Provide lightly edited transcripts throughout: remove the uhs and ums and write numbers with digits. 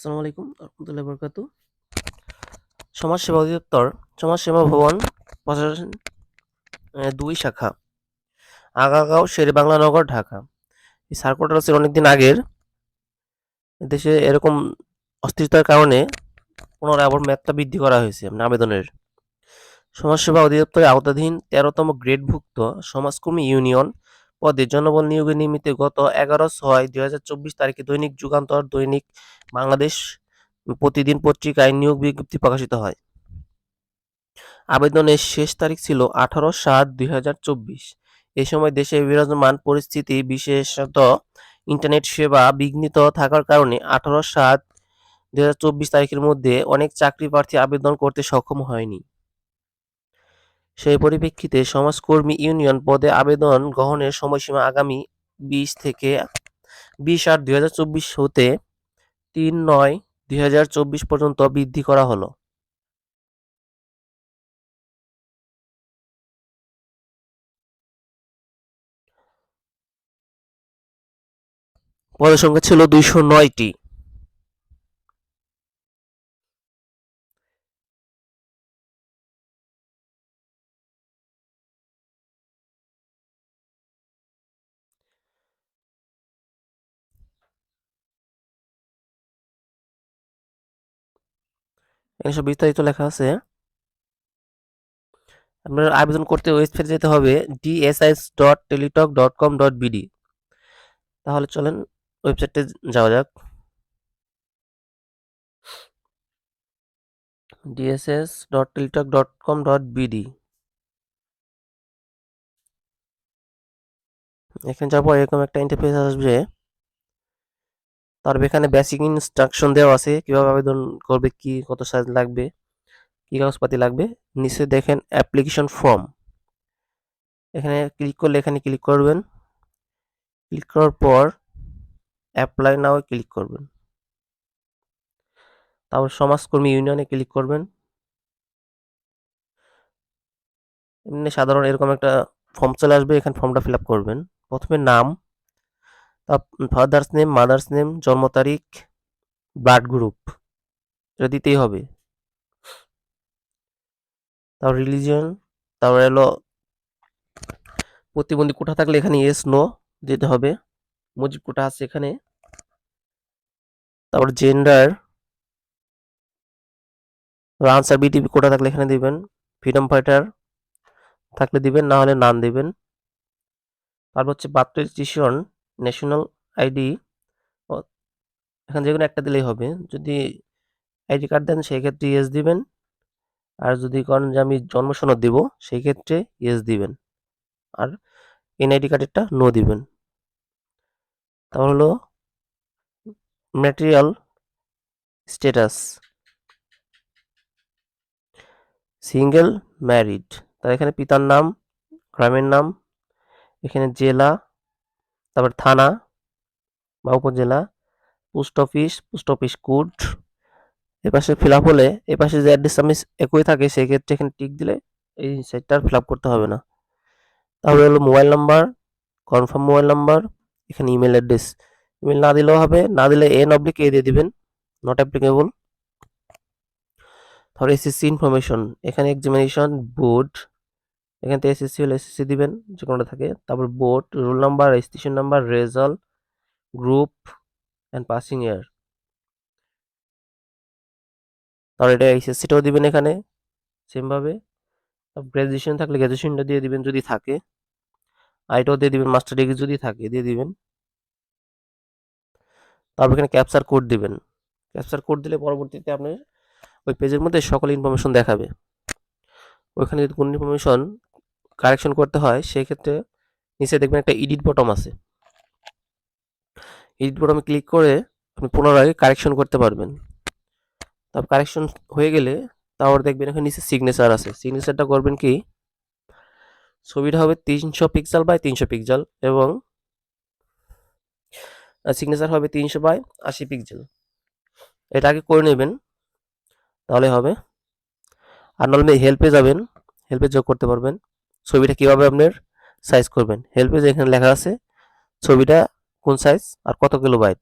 আসসালামু আলাইকুম রহমতুল্লাহি বরকাতু। সমাজসেবা অধিদপ্তর, সমাজসেবা ভবন, প্রশাসন ২ শাখা, আগারগাঁও, শেরেবাংলা নগর, ঢাকা। এই সার্কুলারটা হচ্ছে অনেকদিন আগের। দেশে এরকম অস্থিরতার কারণে পুনরায় আবার মেয়াদটা বৃদ্ধি করা হয়েছে আবেদনের। সমাজসেবা অধিদপ্তরের আওতাধীন ১৩তম গ্রেডভুক্ত সমাজকর্মী ইউনিয়ন পদে জনবল নিয়োগের নিমিত্তে গত ১১/৬/২০২৪ তারিখে দৈনিক যুগান্তর, দৈনিক বাংলাদেশ, প্রতিদিন পত্রিকায় নিয়োগ বিজ্ঞপ্তি প্রকাশিত হয়। আবেদনের শেষ তারিখ ছিল ১৮/৭/২০২৪। এ সময় দেশে বিরাজমান পরিস্থিতি, বিশেষত ইন্টারনেট সেবা বিঘ্নিত থাকার কারণে ১৮/৭/২০২৪ তারিখের মধ্যে অনেক চাকরি প্রার্থী আবেদন করতে সক্ষম হয়নি। সেই পরিপ্রেক্ষিতে সমাজকর্মী ইউনিয়ন পদে আবেদন গ্রহণের সময়সীমা আগামী ২০/৮/২০২৪ হতে ৩/৯/২০২৪ পর্যন্ত বৃদ্ধি করা হলো। পদের সংখ্যা ছিল ২০৯টি। এখানে সব বিস্তারিত লেখা আছে। আপনার আবেদন করতে ওয়েবসাইটে যেতে হবে dsis.teletalk.com.bd। তাহলে চলেন ওয়েবসাইটে যাওয়া যাক। dss.teletalk.com.bd। এখানে যাওয়ার পর এরকম একটা ইন্টারফেস আসবে। তারপর এখানে বেসিক ইনস্ট্রাকশন দেওয়া আছে, কিভাবে আবেদন করবে, কি কত সাইজ লাগবে, কি কাগজপাতি লাগবে। নিচে দেখেন অ্যাপ্লিকেশন ফর্ম, এখানে ক্লিক করলে এখানে ক্লিক করবেন। ক্লিক করার পর অ্যাপ্লাই নাও ক্লিক করবেন। তারপর সমাজকর্মী ইউনিয়নে ক্লিক করবেন। এমনি সাধারণ এরকম একটা ফর্ম চলে আসবে, এখানে ফর্মটা ফিল আপ করবেন। প্রথমে নাম, ফাদার্স নেম, মাদার্স নেম, জন্ম তারিখ, ব্লাড গ্রুপ, এটা দিতেই হবে। তারপর রিলিজিয়ন, তারপর এলো প্রতিবন্ধী কোঠা থাকলে এখানে ইয়েস নো দিতে হবে। মুজিব কোঠা আছে এখানে। তারপর জেন্ডার, আনসার বিটিপি কোঠা থাকলে এখানে দিবেন। ফ্রিডম ফাইটার থাকলে দিবেন, না হলে নান দিবেন। তারপর হচ্ছে বার্থ রেজিস্ট্রেশন, ন্যাশনাল আইডি, এখানে যেকোনো একটা দিলেই হবে। যদি আইডি কার্ড দেন সেই ক্ষেত্রে ইয়েস দিবেন, আর যদি করেন যে আমি জন্ম সনদ দিব সেই ক্ষেত্রে ইয়েস দিবেন, আর এনআইডি কার্ডেরটা নো দিবেন। তারপর হলো ম্যাটেরিয়াল স্ট্যাটাস, সিঙ্গেল, ম্যারিড। তার এখানে পিতার নাম, গ্রামের নাম, এখানে জেলা, তারপর থানা বা উপজেলা, পোস্ট অফিস কোড। এপাশে ফিল আপ হলে এপাশে যে অ্যাড্রেস আমি একই থাকে সেক্ষেত্রে এখানে টিক দিলে এই সাইটটা ফিল আপ করতে হবে না। তাহলে হলো mobile number, confirm mobile number, এখানে ইমেল অ্যাড্রেস। ইমেল না দিলেও হবে, না দিলে এ দিয়ে দিবেন, নট অ্যাপ্লিকেবল। তারপর এসএসসি ইনফরমেশন, এখানে এক্সামিনেশন বোর্ড, এখান থেকে এসএসসি হলে এসএসসি দিবেন যে কোনোটা থাকে। তারপর board, roll number, registration number, result, group and passing ইয়ার। তারপর এটা এইচএসসিটাও দিবেন এখানে সেমভাবে। গ্র্যাজুয়েশন থাকলে গ্র্যাজুয়েশনটা দিয়ে দিবেন যদি থাকে, আইটাও দিয়ে দিবেন, মাস্টার ডিগ্রি যদি থাকে দিয়ে দিবেন। তারপর এখানে ক্যাপচার কোড দিবেন। ক্যাপচার কোড দিলে পরবর্তীতে আপনার ওই পেজের মধ্যে সকল ইনফরমেশন দেখাবে। ওইখানে যদি কোনো ইনফরমেশন কারেকশন করতে হয় সেক্ষেত্রে নিচে দেখবেন একটা এডিট বটম আছে, এডিট বটমে ক্লিক করে আপনি পুনরায় কারেকশন করতে পারবেন। তারপর কারেকশন হয়ে গেলে তারপর দেখবেন এখানে নিচে সিগনেচার আছে, সিগনেচারটা করবেন কি, ছবিটা হবে 300 পিক্সেল বাই 300 পিক্সেল এবং সিগনেচার হবে 300 বাই 80 পিক্সেল। এটা আগে করে নেবেন তাহলে হবে। আর নাহলে হেল্পে যাবেন, হেল্পে যোগ করতে পারবেন। ছবিটা কিভাবে আপনার সাইজ করবেন, হেল্পে যেখানে লেখা আছে ছবিটা কোন সাইজ আর কত কিলোবাইট।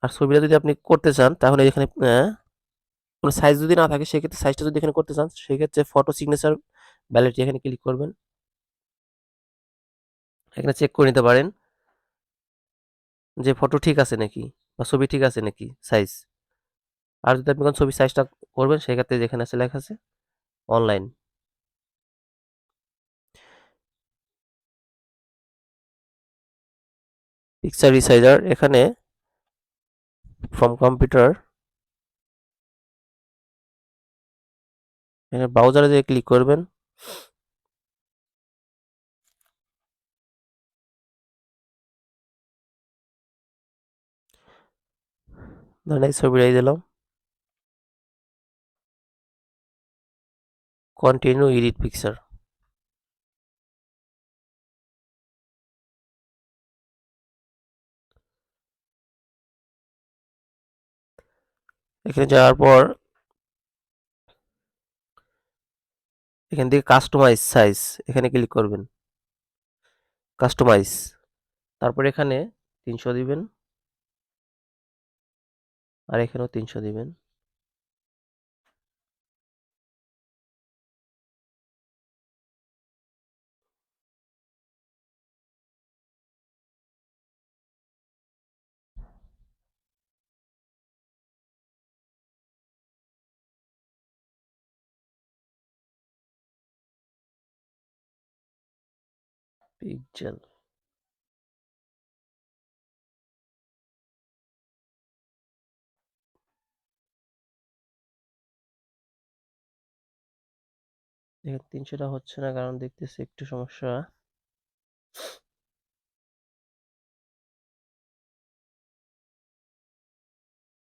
আর ছবিটা যদি আপনি করতে চান তাহলে এখানে কোনো সাইজ যদি না থাকে সেক্ষেত্রে সাইজটা যদি এখানে করতে চান সেক্ষেত্রে ফটো সিগনেচার ভ্যালিডিটি এখানে ক্লিক করবেন। এখানে চেক করে নিতে পারেন যে ফটো ঠিক আছে নাকি বা ছবি ঠিক আছে নাকি সাইজ। আর যদি আপনি কোনো ছবির সাইজটা করবেন সেক্ষেত্রে যেখানে আছে লেখা আছে অনলাইন। পিকচার রিসাইজার এখানে ফ্রম কম্পিউটার এখানে ব্রাউজারে যেয়ে ক্লিক করবেন। ধরেন এই ছবিটাই দিলাম, কন্টিনিউ এডিট পিকচার। এখানে যাওয়ার পর এখান থেকে কাস্টমাইজ সাইজ এখানে ক্লিক করবেন, কাস্টমাইজ। তারপর এখানে 300 দিবেন আর এখানেও 300 দিবেন। পিক্সেল এখানে 300টা হচ্ছে না কারণ দেখতেছি একটু সমস্যা।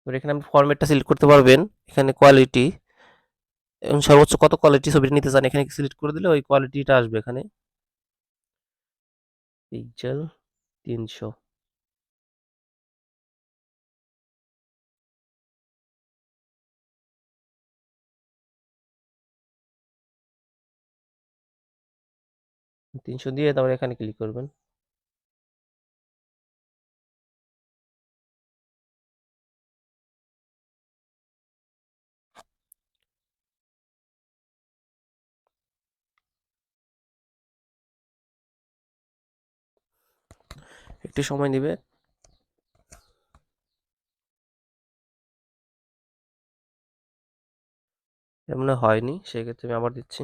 এবার এখানে আপনি ফরম্যাটটা সিলেক্ট করতে পারবেন, এখানে কোয়ালিটি এবং সর্বোচ্চ কত কোয়ালিটি ছবিটা নিতে চান এখানে সিলেক্ট করে দিলে ওই কোয়ালিটিটা আসবে এখানে। পিক্সেল 300। দিয়ে তারপরে এখানে ক্লিক করবেন। একটু সময় নেবে। এমন হয়নি, সেক্ষেত্রে আমি আবার দিচ্ছি।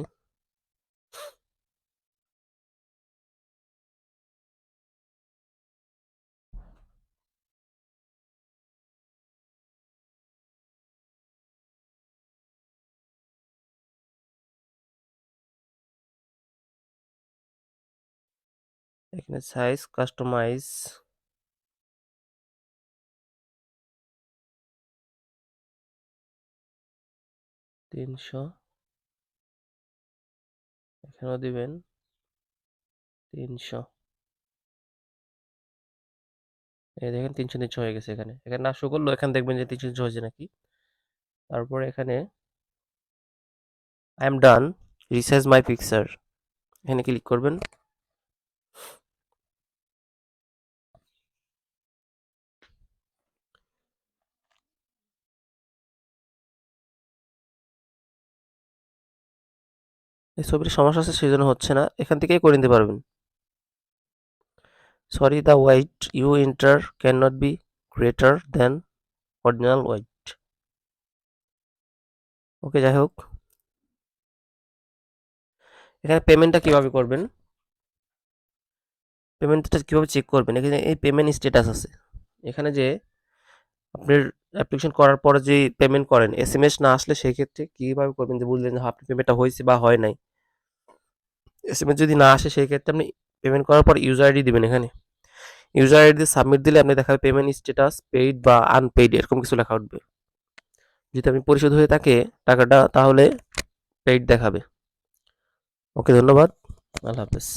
এখানে সাইজ কাস্টমাইজ 300, এখানেও দিবেন 300। এই দেখেন 300 হয়ে গেছে। এখানে এখানে না শো করলো, এখানে দেখবেন যে 300 হয়েছে নাকি। তারপরে এখানে I am done resize my picture এখানে ক্লিক করবেন। এই ছবির সমস্যা আছে সেই জন্য হচ্ছে না, এখান থেকেই করে নিতে পারবেন। Sorry the weight you enter can not be greater than original weight. Okay, যাই হোক, এখানে পেমেন্টটা কিভাবে করবেন, পেমেন্টটা কিভাবে চেক করবেন, এখানে এই পেমেন্ট স্ট্যাটাস আছে। এখানে যে আপনার অ্যাপ্লিকেশন করার পরে যে পেমেন্ট করেন এসএমএস না আসলে সেই ক্ষেত্রে কিভাবে করবেন যে বুঝলেন যে আপনার পেমেন্টটা হয়েছে বা হয় নাই। এসএমএস যদি না আসে সেই ক্ষেত্রে আপনি পেমেন্ট করার পর ইউজার আইডি দিবেন। এখানে ইউজার আইডি দিয়ে সাবমিট দিলে আপনি দেখাবে পেমেন্ট স্ট্যাটাস পেইড বা আনপেইড এরকম কিছু লেখা উঠবে। যদি আপনি পরিশোধ হয়ে থাকে টাকাটা তাহলে পেইড দেখাবে। ওকে, ধন্যবাদ। আল্লাহ হাফেজ।